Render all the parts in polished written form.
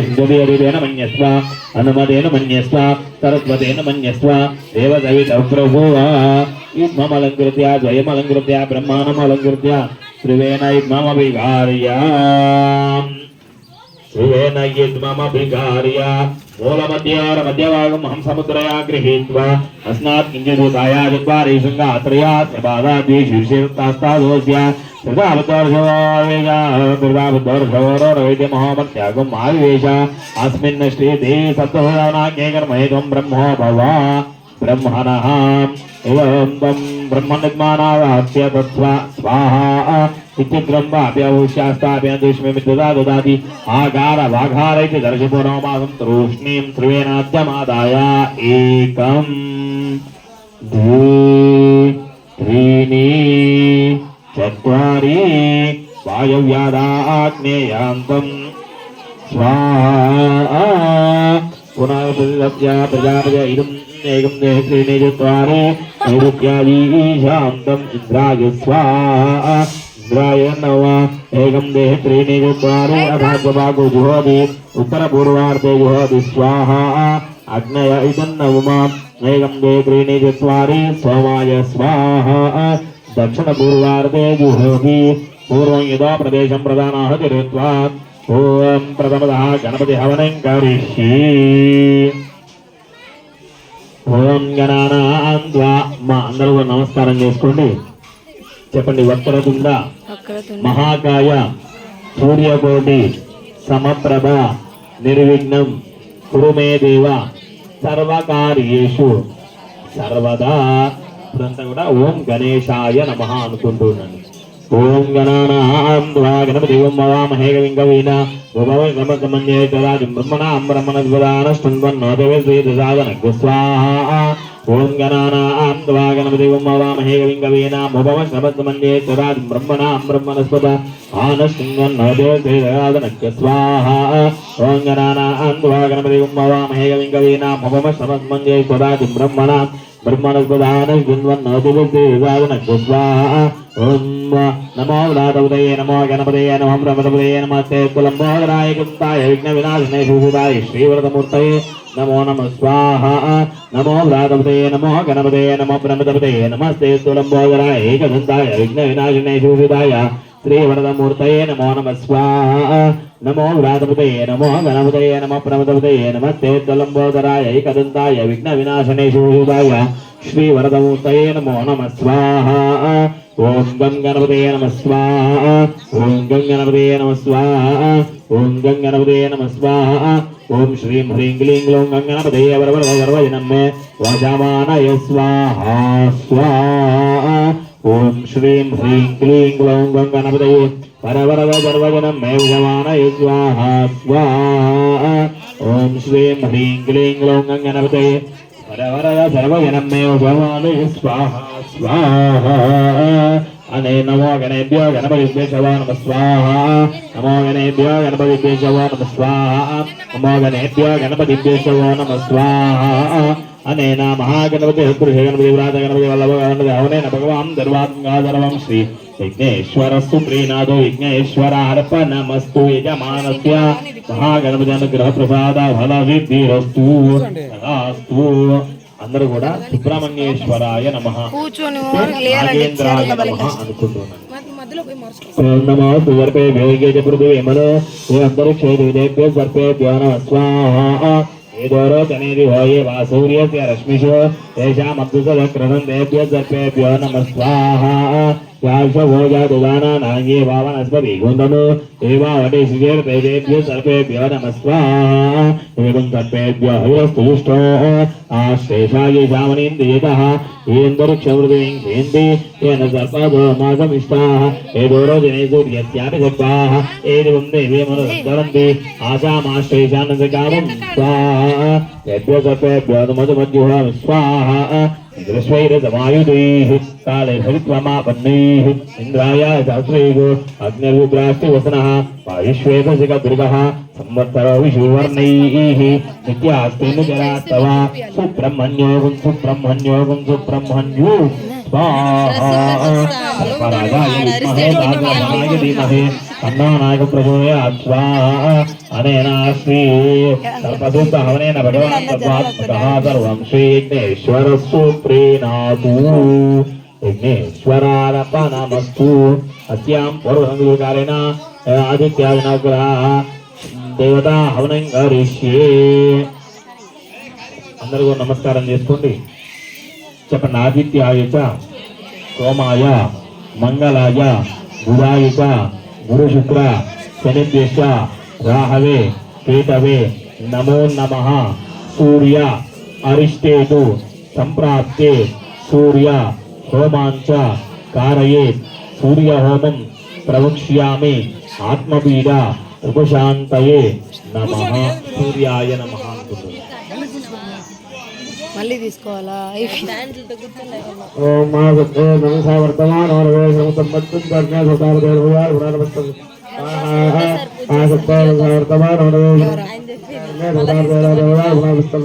हिंदुदेवेन मन्यस्व हनुमतेन मन्यस्व सरस्वतेन मन्यस्व देवसवितप्रभुः युग्ममलङ्कृत्य द्वयमलङ्कृत्य ब्रह्माणमलङ्कृत्य त्रिवेण युग्ममभिघार्य त्रिवेण युग्ममभिघार्य मूलमध्यभागं हंसमुद्रया गृहीत्वा अस्मात् किञ्चिदूताया चत्वारि शृङ्गात्रया सबाधाद्वि शीर्षेत्तास्तादोऽस्य कृतावतोर्षवोरवैद्य महोमत्यागं आविवेश अस्मिन् श्रीते सप्तनाज्ञेकर्महेतुं ब्रह्मो भव ब्रह्मणः एवं तं ब्रह्मनिर्माणावाप्य तत्त्वा स्वाहा इत्यग्रं वाप्यवश्यास्ताभ्य दुष्मिमित्तदा ददाति आकार वाघार इति दर्शपूर्वमासं तूष्णीं त्रिवेणाद्यमादाय एकं द्वे त्रीणि चत्वारि वायव्यादाग्नेयान्तं स्वाहा पुनः प्रतिलभ्य प्रजापय इदम् एकं देह त्रीणि चत्वारि नैरुत्यादीशान्तम् इन्द्राय स्वाहा इंद्राय नमः एकं देह त्रीणि चत्वारि अभागभागो जुहोति उत्तरपूर्वार्धे जुहोति स्वाहा अग्नय इदन्नवम् एकं देह त्रीणि चत्वारि सोमाय स्वाहा दक्षिणपूर्वार्धे जुहोति पूर्वं यदा प्रदेशं प्रदानाः तिरुत्वा ओम प्रथमतः गणपति हवनं करिष्ये ओम गणानां त्वा మా అందరూ నమస్కారం చేసుకోండి చెప్పండి వక్రతుండ మహాకాయ సూర్యకోటి సమప్రభ నిర్విఘ్నం కురు మే దేవ సర్వకార్యేషు సర్వదా ఇదంతా కూడా ఓం గణేశాయ నమః అనుకుంటున్నాను ओम गणानां त्वा गणपतिं ववामहे कविं कवीना उपवैकमकमन्ये तदादिं ब्रह्मणां ब्रह्मणद्वदानस्तुन्वन्नोदेवेद्वेदसादनग् स्वाहा ओम गणानां त्वा गणपतिं ववामहे कविं कवीना उपवैकमकमन्ये तदादिं ब्रह्मणां ब्रह्मणस्पदानस्तुन्वन्नोदेवेद्वेदसादनग् स्वाहा ओम गणानां त्वा गणपतिं ववामहे कविं कवीना उपवैकमकमन्ये तदादिं ब्रह्मणां ब्रह्मणस्पदानस्तुन्वन्नोदेवेद्वेदसादनग् स्वाहा ओम नमो व्रातपतये नमो गणपतये नमो ब्रह्मपतये नमस्ते कुलम्बोदराय गुप्ताय विघ्नविनाशिने शुभुदाय श्रीवरदमूर्तये नमो नमः स्वाहा नमो व्रातपतये नमो गणपतये नमो ब्रह्मपतये नमस्ते कुलम्बोदराय एकदन्ताय विघ्नविनाशिने शुभुदाय श्रीवरदमूर्तये नमो नमः स्वाहा नमो व्रातपतये नमो गणपतये नमो ब्रह्मपतये नमस्ते कुलम्बोदराय एकदन्ताय विघ्नविनाशिने शुभुदाय श्रीवरदमूर्तये नमो नमः स्वाहा ओम गं गणपतये नमः स्वाहा ओम गं गणपतये नमः स्वाहा ओम गं गणपतये नमः स्वाहा ओम श्रीं ह्रीं क्लीं ग्लौं गं गणपतये वरवरवरवजनं मे वाचामानय स्वाहा स्वाहा ओम श्रीं ह्रीं क्लीं ग्लौं गं गणपतये वरवरवरवजनं मे वाचामानय स्वाहा स्वाहा ओम श्रीं ह्रीं क्लीं ग्लौं गं गणपतये वरवरवरवजनं मे वाचामानय स्वाहा स्वाहा अने नमो गणेभ्यो गणपतिभ्यो नमः स्वाहा नमो गणेभ्यो गणपतिभ्यो नमः स्वाहा नमो गणेभ्यो गणपतिभ्यो नमः स्वाहा अनेन महागणपति पुरुष गणपति व्रात गणपति वल्लभ गणपति हवनेन भगवान् सर्वात्मकाधर्वं श्री विघ्नेश्वरस्तु प्रीणादो विघ्नेश्वरार्पणमस्तु यजमानस्य महागणपति अनुग्रह प्रसाद फल सिद्धिरस्तु तदास्तु అందరూ కూడా సుబ్రహ్మణ్యేశ్వరాయ నమః నాగేంద్రాయ నమః అనుకుంటున్నాను నమో సువర్పే వేగేజ పృథివీ మనో ఏ అంతరిక్షే దేవేభ్యో సర్పేభ్యో నమః స్వాహా ఏదోరో తనేది హోయే వా సూర్యస్య రశ్మిషో తేషామద్భుతక్రమం దేభ్యో సర్పేభ్యో నమః స్వాహా याशभोजादुदानानाङ्गे वावनस्पति गुन्दनो एवावटेशिजेर तेभ्यो सर्पेभ्यो नमः स्वाहा एवं सर्पेभ्यो हविरस्तुष्टो आश्रेषाय शामनीन्द्रियतः येन्दरुक्षमृतिं केन्दि येन सर्पादो मासमिष्टाः एदोरो जनेषु यस्यापि सर्पाः एवं देवे मनुसरन्ति आशामाश्रेषानन्दकामं स्वाहा तेभ्यो सर्पेभ्यो मधुमध्युः स्वाहा दृश्वैरसमायुधैः काले हरित्वमापन्नैः इन्द्राय सहस्रैः अग्निर्विभ्राष्टि वसनः वायुश्वेतशिखदुर्गः संवत्सरो विषुवर्णैः नित्यास्तेन जरास्तवा सुब्रह्मण्योगुं सुब्रह्मण्योगुं सुब्रह्मण्यो स्वाहा सर्पराजाय विद्महे नागराजाय धीमहि अन्नो नायकं प्रचोदयात् स्वाहा अनेन श्री कल्पसूत्र हवनेन भगवान् तद्वात्मकः सर्वं श्री विघ्नेश्वरस्तु प्रीणातु विघ्नेश्वरार्पणमस्तु अस्यां पूर्वसंकल्पकालेन आदित्यादिनवग्रहाः देवता हवनं करिष्ये అందరూ నమస్కారం చేసుకోండి చెప్పండి ఆదిత్యాయ చ సోమాయ మంగళాయ బుధాయ చ గురు శుక్ర శనిభ్యశ్చ రాహవే కేతవే నమో నమః సూర్య అరిష్టేతు సంప్రాప్తే సూర్య హోమాంచ కారయేత్ సూర్య హోమం ప్రవక్ష్యామి ఆత్మపీడ ఉపశాంతయే నమః సూర్యాయ నమః అంటుంది. మళ్ళీ తీసుకోవాలా ఓం మాగతే నమః వర్తమాన వరవేశం సంపత్తం కర్ణ సతార దేవయార్ పురాణవస్తం ఆసక్త వర్తమాన వరవేశం సతార దేవయార్ పురాణవస్తం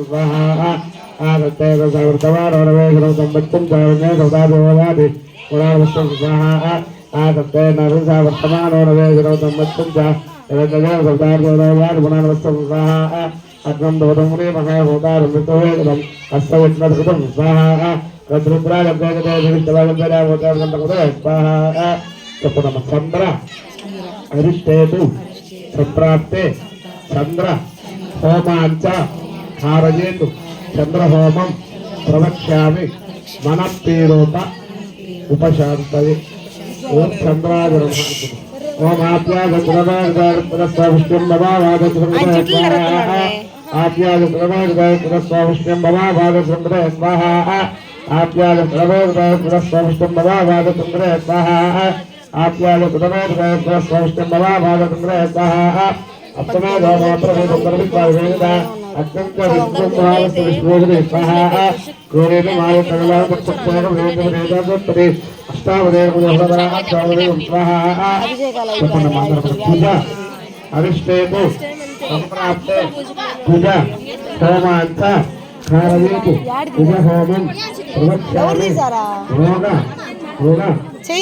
ఆసక్త వర్తమాన వరవేశం సంపత్తం కర్ణ సతార దేవయార్ పురాణవస్తం ఆసక్త నమః వర్తమాన వరవేశం సంపత్తం కర్ణ సతార దేవయార్ పురాణవస్తం అగ్నం దోదమునే మహాభూతారుమితోవేదం అస్తవిష్ణుకృతం స్వాహా స్వాహా చెప్పడం చంద్ర అరిష్టేతు సంప్రాప్తే చంద్ర హోమాంచ హారయేతు చంద్రహోమం ప్రవక్ష్యామి మనఃపీడోత ఉపశాంతయే ఓం చంద్రాయ నమః. ఓం ఆప్యాగృష్ణం ఆప్యాగృష్ణం భవాభాగచంద్ర స్వాహా ఆప్యాగృష్ణం భవాభాగచంద్ర స్వాహా ఆప్యాగృష్ణం భవాభాగచంద్ర స్వాహా అప్తమే దోమోత్రవేద అత్యంత విష్ణుభావస్వే స్వాహా కోరేణ మాయకళాపరి అష్టావదేవం స్వాహా పూజ అరిష్టేతు సంప్రాప్తే పూజ హోమాంత కారయేతు పూజ హోమం ప్రవక్ష్యామి రోగ రోగ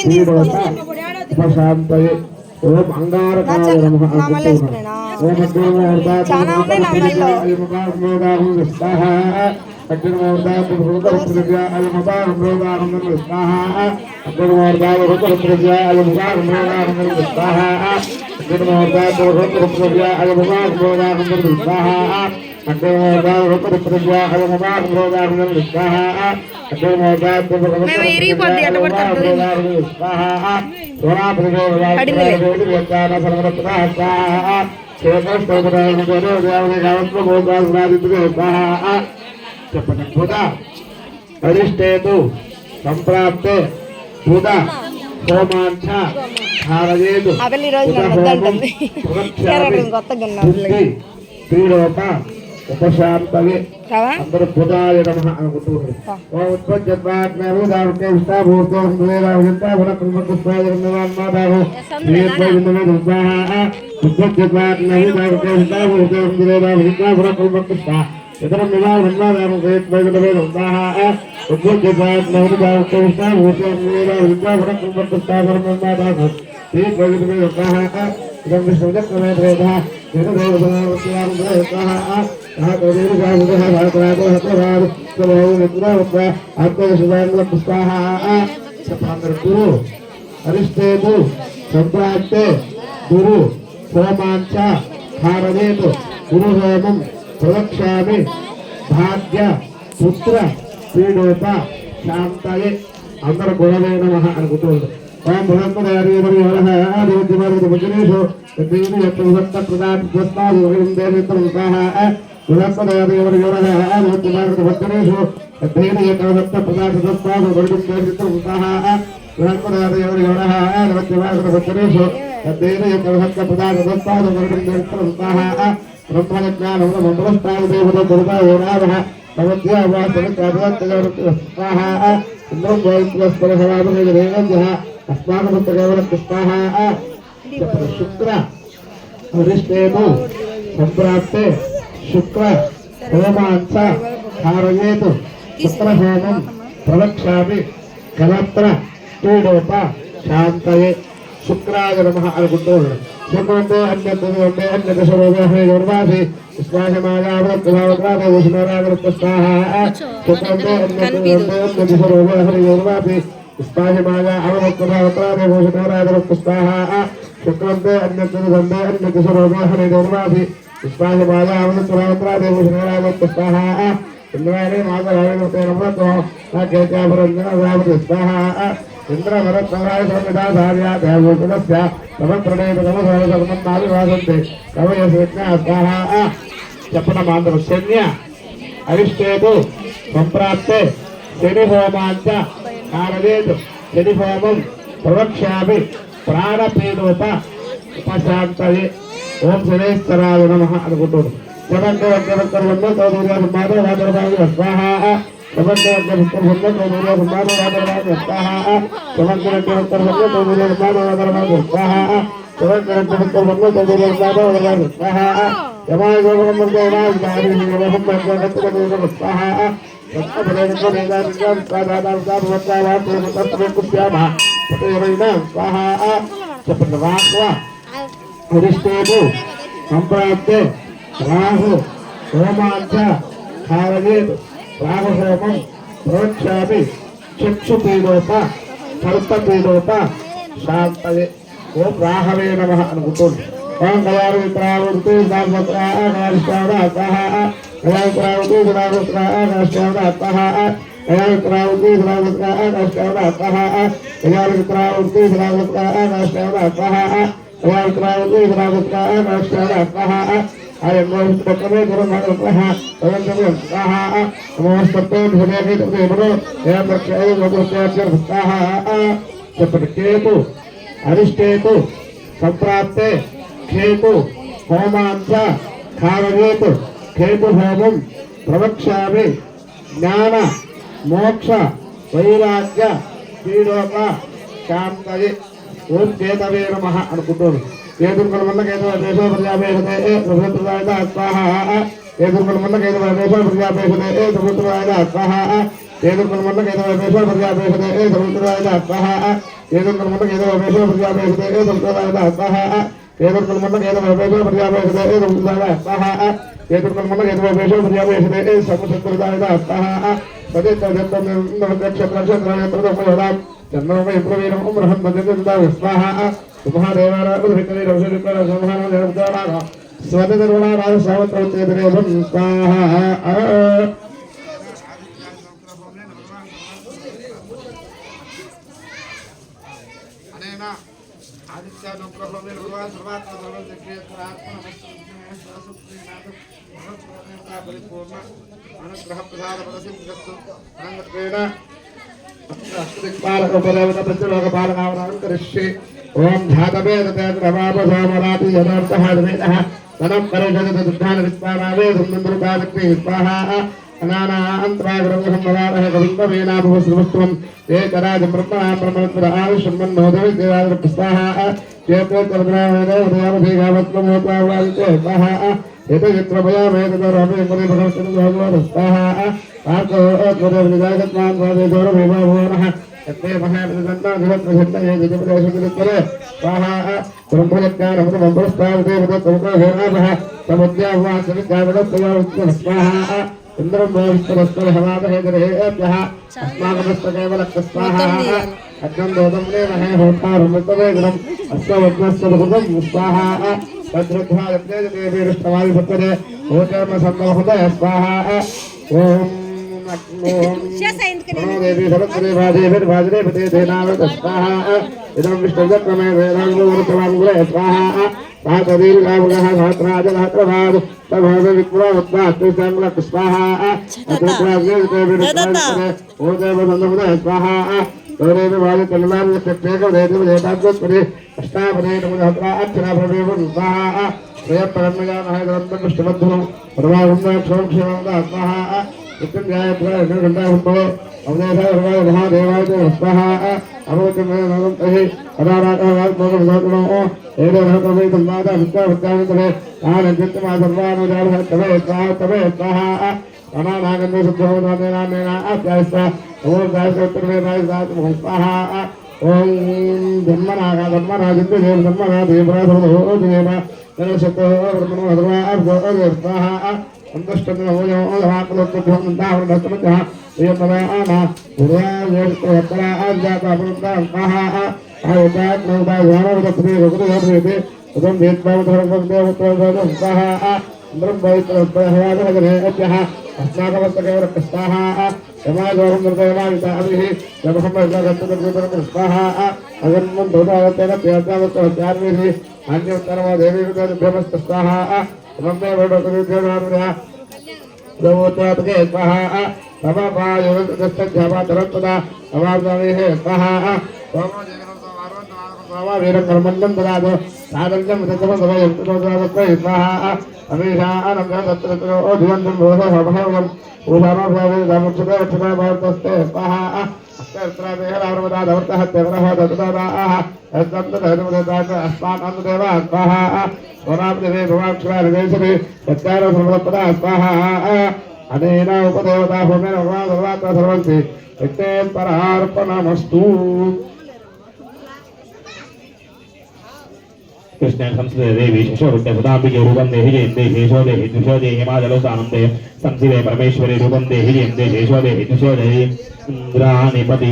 పీడోత ఉపశాంతయే ఓం అంగారకాయ నమః. ఓం అగ్నిమోర్ధాత్మోదాహం స్వాహా అగ్నిమోర్ధాత్మోదాహం స్వాహా అగ్నిమోర్ధాత్మోదాహం స్వాహా చెప్పండి. బుధ అరిష్టేతు సంప్రాప్తే బుధ హోమాంచ హారయేతు పీడోత ఉపశాంతయే అందరూ బుధాయ నమః అనుకుంటున్నారు. ఇతర గురు అరిష్టేతు సంప్రాప్తే గురు హోమాంచ హారయేతు గురు హోమం ప్రవక్ష్యామి భాగ్య పుత్ర పీడోత శాంతయే అందరూ గుణవే నమః అనుకుంటుంది. ఓం బృహస్పతిషు శుక్ర అరిష్టేతు సంప్రాప్తే శుక్ర హోమాంచ హారయేతు శుక్రహోమం ప్రవక్ష్యామి కలత్ర పీడోత శాంతయే శుక్రాయ నమః అనుకుంటూ ఉన్నాడు. శుక్రంతో అన్యత్వంతో అన్యదశరోగహే దుర్వాసి విశ్వాసమాయావృత్తావృత్తాదే విష్ణురావృత్త స్వాహ. శుక్రంతో అన్యత్వంతో అన్యదశరోగహే దుర్వాసి విశ్వాసమాయా అవృత్తావృత్తాదే విష్ణురావృత్త స్వాహ. శుక్రంతో అన్యత్వంతో అన్యదశరోగహే దుర్వాసి విశ్వాసమాయా అవృత్తావృత్తాదే విష్ణురావృత్త స్వాహ. ఇంద్రాణి మాతరావితే నమృతో నాకేత్యాపరంజన స్వాహ. ఇంద్రవరత్నాయ సమిదాచార్య దేవోపదస్య సమప్రణేతమసర్వసర్వన్నాదివాసంతే కవయస్విజ్ఞ స్వాహ. చెప్పడం మాత్రం శన్య అరిష్టేతు సంప్రాప్తే శని హోమాంచ కారయేతు శని హోమం ప్రవక్ష్యామి ప్రాణపీడోప ఉపశాంతయే. ఓం శనేశ్వరాయ నమః అనుకుంటున్నాడు. జపంతో స్వాహ. సంప్రాప్తే రాహు హోమాంచ కారయేతు రాహుహోమం ప్రోక్షామి చక్షుపీడోప కల్పపీడోప శాంతయే. ఓం రాహవే నమః అనుకుంటుంది. ఓం గయారుద్రావృతి గయారుద్రావృతి గయారుద్రావృతి కేతు అరిష్టేతు సంప్రాప్తే కేతు హోమాంచ కారయేతు కేతు హోమం ప్రవక్ష్యామి జ్ఞాన మోక్ష వైరాగ్య పీడోప శాంతయే. ఓం కేతవే నమః అనుకుంటున్నాను. కేతుర్మల్ల కేతవ దేశో ప్రజాపేషతే సముద్రాయ స్వాహ. కేతుర్మల్ల కేతవ దేశో ప్రజాపేషతే సముద్రాయ స్వాహ. కేతుర్మల్ల కేతవ దేశో ప్రజాపేషతే సముద్రాయ స్వాహ. కేతుర్మల్ల కేతవ దేశో ప్రజాపేషతే సముద్రాయ స్వాహ. కేతుర్మల్ల కేతవ దేశో ప్రజాపేషతే సముద్రాయ స్వాహ. కేతుర్మల్ల కేతవ దేశో ప్రజాపేషతే సముద్రాయ స్వాహ. సదేత్తం చంద్రమయ ప్రవీణం బృహన్ భజత స్వాహ. స్వతర్వణారాజ సావత్రం స్వాహ. అనుగ్రహ ప్రసాద ప్రసిద్ధిస్తు ఓం ధాతవేదమాపసామరాతి యథార్థః వనం పరిషద దుఃఖాన విస్మారావే సుందరుపాదక్తి స్వాహ. అనానాంతరాగ్రహం కవింబీనాభవస్వం ఏకరాజ బ్రహ్మ బ్రహ్మణస్వర ఆయుష్మన్నోదవి దేవాదృ స్వాహ. చేతోత్తరగ్రామోపేగావత్వమోపావాల్తే స్వాహ. ఏతచిత్రమయామేతరమే భగవత్సంగ స్వాహ. देवी सरस्वती भाजरे पते देनावत स्वाहा. इदं विष्णुचक्रमे वेदांगुरुतवांगुले स्वाहा. सातदीर्घावगः सहस्राजलहस्रभाग तभविक्रोत्पास्तिसंलक स्वाहा. ओ देवबन्धुमुदे स्वाहा. गौरेव वायुतललाभिषेकवेदिवेदाग्रस्पति अष्टापदे नमः अक्षरा प्रवेशं स्वाहा. स्वयंपरमयामः ग्रन्थं विष्णुबन्धुं सर्वागुणक्षोक्षेमं स्वाहा. विष्णुध्याय घण्टाहुतो अवधेशाय महादेवाय स्वाहा. अवोचमहि अदाराकवाग्मोगमो एवं माता विद्याविद्यावन्तरे आनन्दितमा सर्वानुजालः तवे स्वाहा. अनानागन्धे शुद्धोदानेन आप्यायस्व नमो गायत्रोत्तरवेदाय स्वाहा. ఓం బ్రహ్మనాగా బ్రహ్మరాజింద్ర బ్రహ్మనా దేవరాధో దేవ జనశతో బ్రహ్మణోధర్వార్గో స్వాహ Devotate Swaha, Samapa Java Tarapata, Avadami Swaha, Sama Vera Karmandan Brado, Sadam the Swaha, Amisha, Anamatra, Odwan, Rosa, Udama, Ramutra, Swaha, Krishna Sanskrit देवी शशोरुद्य सुदाम्बिके रूपं देहि जयन्ते शेषो देहि द्विषो देहि हिमाचलोसानन्दे संसिवे परमेश्वरी रूपं देहि जयन्ते शेषो देहि द्विषो देहि इन्द्राणिपति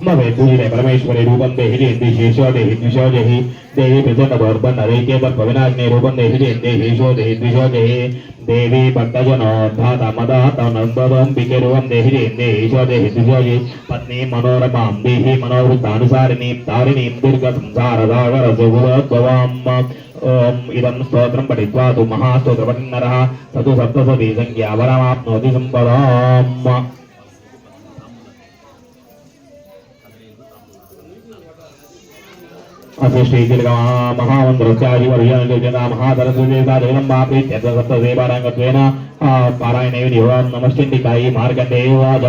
मवे पूजिते परमेश्वरी रूपं देहि जयन्ते शेषो देहि द्विषो देहि देवी प्रचण्डगौर्बन् अदैक्ये तत्पविनाग्ने रूपं देहि जयन्ते शेषो देहि द्विषो देहि देवी भक्तजनोद्धाता मदाता नन्दोदम्बिके रूपं देहि जयन्ते शेषो देहि द्विषो देहि पत्नी मनोरमां देहि मनोवृत्तानुसारिणीं तारिणीं दीर्घसंसारसागरसुगुरोद्भवाम् ओम इदं स्तोत्रं पठित्वा तु महास्तोत्रपठन्नरः ततु सप्तशती संख्या वरमाप्नोति सम्पदाम् असिष्ठीतिर्गमा महामन्त्रस्याधिवर्यजता महासरस्वतीता जगदम्बाप्रीत्यत्र सप्तदेवाराङ्गत्वेन पारायणे विधिवं नमश्चिन्तिकायि मार्कण्डेयवाच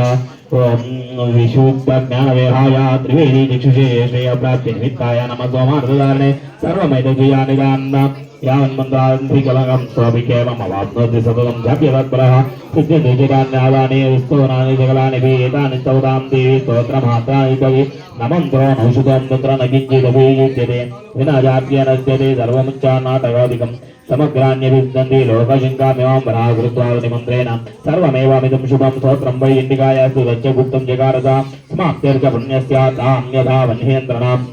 ओम विशुद्धज्ञानवेहाय त्रिवेदी चक्षुषे श्रेयप्राप्तिनिमित्ताय नमः सोमार्थधारणे सर्वमेतद्विजानिदान्न यावन्मन्त्रान्धिकलगं स्वभिकेवमवाप्नोति सततं जप्यतत्परः सिद्ध्यति चिरान्यादानि विस्तोनानि सकलानि एतानि स्तौतां देवी स्तोत्रमात्राणि कवि नमन्त्रो नौषधं तत्र न किञ्चिदपि युज्यते विना जाप्येन नश्यते सर्वमुच्चान्नाटकादिकं समग्रान्यभिन्दन्ति लोकशङ्कामिमां वराकृत्वादिमन्त्रेण सर्वमेवामिदं शुभं स्तोत्रं वै इण्डिकायास्तु दच्चगुप्तं जगारसा समाप्त्यर्च पुण्यस्यातां यथा वह्नियन्त्रणाम्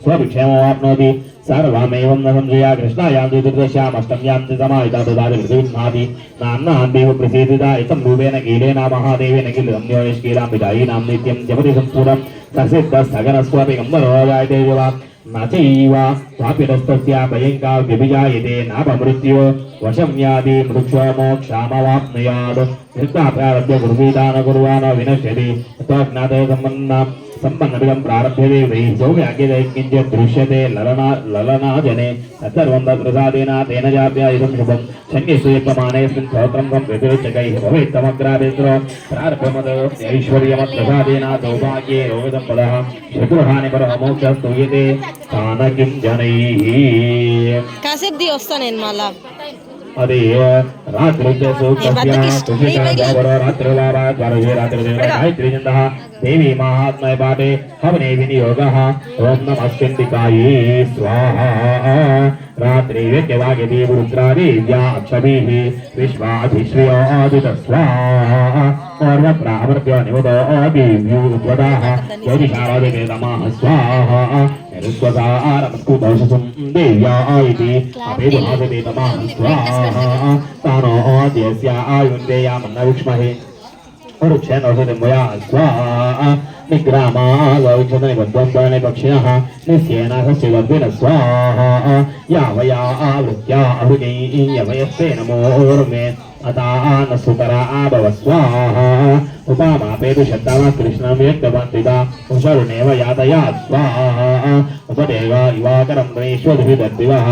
स्वभिक्षेमवाप्नोति सर्वमेवं न संशया कृष्णायां चतुर्दश्यामष्टम्यां च समाहिता ददाति पृथिवीन्नाति नान्नान्देव प्रसीदिता इतं रूपेण कीलेन महादेवेन किलं निष्कीलाम्बिकायीनां नित्यं जपति संस्फुरं ससिद्धस्थगनस्वापि गम्भरोजायते वा न चैव स्वापितस्तस्य भयङ्का व्यभिजायते नापमृत्यो वशं याति मृक्षो मोक्षामवाप्नुयात् यत्राप्रारभ्य गुरुपीता न कुर्वाणो विनश्यति तज्ञाते सम्पन्नमिदं प्रारभ्यते वै सौम्याग्यते किञ्चित् दृश्यते ललना जने तत्सर्वं तत्प्रसादेन तेन जाप्या इदं शुभं शन्यस्येत्तमानेऽस्मिन् स्तोत्रं संप्रतिरुच्यकैः भवेत् तमग्रापेन्द्रो प्रारभ्यमदैश्वर्यमत्प्रसादेन सौभाग्ये योगितं पदः शत्रुहानि परः मोक्षस्तूयते तान किं जनैः కాసేపు ది వస్తా నేను మళ్ళా अदे रात्रिलाभाद्वाररात्रिदेवः देवी महात्मय पाठे हवने विनियोगः ओम नमस्कन्दिकायै स्वाहा रात्रि व्यक्यवाग्यति रुद्रादिव्या अक्षभिः विश्वाधिश्रियोदित स्वाहा और प्रावर्त्य निवदो दिव्योद्वदाः ज्योतिषारादिवेदमाः स्वाहा ऋस्वसारमस्कुदौषसुं देव्या इति अपेदुहासते तमाः स्वाहा तानो अद्यस्य आयुन्देयामन्नविक्ष्महे वृक्षेण औषधं मया स्वाहा निग्रामालौक्षधनि बद्धं पक्षिणः निस्येन सस्यवर्धिन स्वाहा यावया आवृत्या अहुनी यवयस्ते नमोर्मे अतान सुतरा आभव स्वाहा उपामापेतु शब्दाः कृष्णं यज्ञवन्तिता उषरुणेव यातया स्वाहा उपदेव इवाकरं गणेश्वरिः दद्दिवः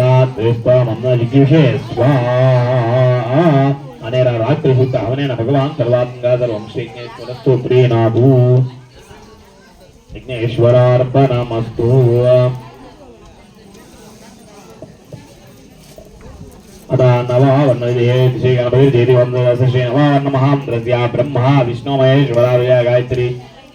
रात्रिस्त्वमं न जिगीषे स्वाहा अनेन रात्रिसुक्त हवनेन भगवान् सर्वात्मका सर्वं श्रीज्ञेश्वरस्तु प्रीणातु विघ्नेश्वरार्पणमस्तु अदा नवावर्णदेवी वन्दस्य श्री नवावर्णमहामन्त्रस्य ब्रह्मा विष्णु महेश्वराय गायत्री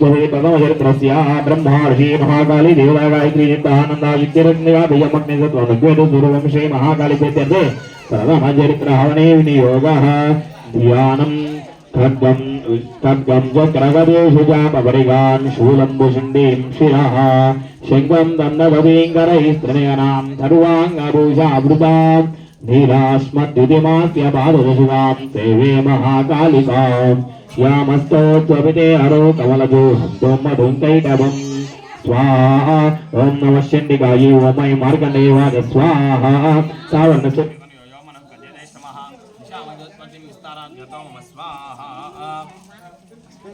स्वभि प्रथमचरित्रस्य ब्रह्मार्षि महाकाली देवता गायत्री नित्यानन्दा विद्यारण्या भयमग्निसत्त्वनुग्वेद सूर्यवंशे महाकाली चैत्यर्थे प्रथमचरित्रहवने विनियोगः ध्यानं खड्गं चक्रगदेशुजापरिगान् शूलम्बुशुण्डीं शिरः शङ्खं दण्डभवीङ्करैस्त्रिनयनां सर्वाङ्गभूषावृतां नीलास्मद्युतिमास्य पादवसुगां सेवे महाकालिकां यामस्तोत्वपिते हरो कमलजो हन्तों मधुङ्कैटभम् स्वाहा ॐ नमः चण्डिकायै ॐ मयि मार्कण्डेयवाद स्वाहा सावर्णस्य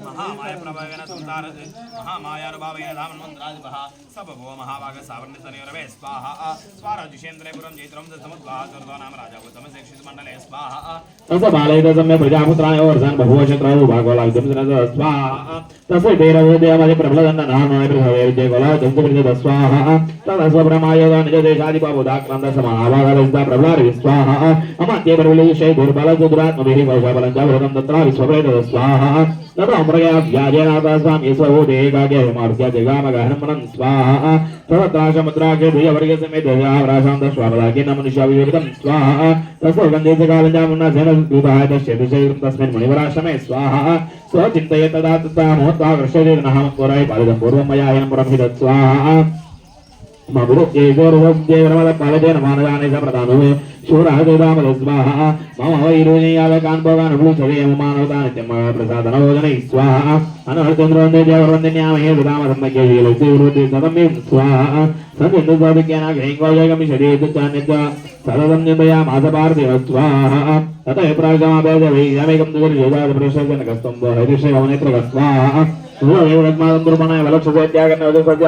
महामाय प्रभावेन संतारते महामायानुभावेन धामन्मन्त्रादिपः सबभो महाभाग सावर्णितनिरवे स्वाहा स्वाराजुषेन्द्रपुरं जैत्रं समुद्वाह दुर्गो नाम राजा उत्तमशिक्षित मण्डले स्वाहा तत्सबालयित सम्य प्रजापुत्राय वर्धन् बहु शत्रौ भागवलाविदं स्वाहा तस्य देवदेवमदि प्रबलदण्डनामाय पृथवे विजयकोलाविदं स्वाहा तदस्वब्रह्मायोगा निजदेशादिपाबुधाक्रान्त समाभागदस्ता प्रबलारि स्वाहा अमात्ये प्रबलविषये दुर्बलसुदुरात्मभिः वैशाबलं च भृतं तत्रा विश्वप्रेत स्वाहा ततो अमृगया व्याजेनाथ स्वामी स्वभूते एकाग्य हिमार्ग्य जगामगहनमनं स्वाहा तत्राशमुद्राख्य द्विजवर्गे समेत व्राशान्त स्वापदाख्य न मनुष्याभिवेदितं स्वाहा तस्य गन्धेस्य कालञ्जामुन्ना सेनदूताय तस्य दिशैर्ं तस्मिन् मुनिवराश्रमे स्वाहा स्वचिन्तये तदा तथा मोत्वा वृषये नः पुराय पालितं पूर्वं मया येन पुरं हि तत् स्वाहा मगुरुजेवरमदपालतेन मानदाने सप्रदानुवे शूरादेदामद स्वाहा मम वैरोनीयालकान् भोगान् भूषवे मानवतानित्यं प्रसादनभोजनै स्वाहा अनहर्चन्द्रवन्दे देववन्दन्यामहे विदामधम्मज्ञशीलैर्वृत्ति सदम्यं स्वाहा सञ्जन्दुस्वादिज्ञानाग्रहिङ्गोजगमिषदेतुचान्यच्च सततं निन्दयामासपार्थिव स्वाहा ततः प्रागमावेदवैयामेकं दुर्योधादप्रशजनकस्तं हरिषयवनेत्रकस्वाहा सूर्यदेवरत्मादं दुर्मणाय वलक्षसेत्यागन्नवदसज्ज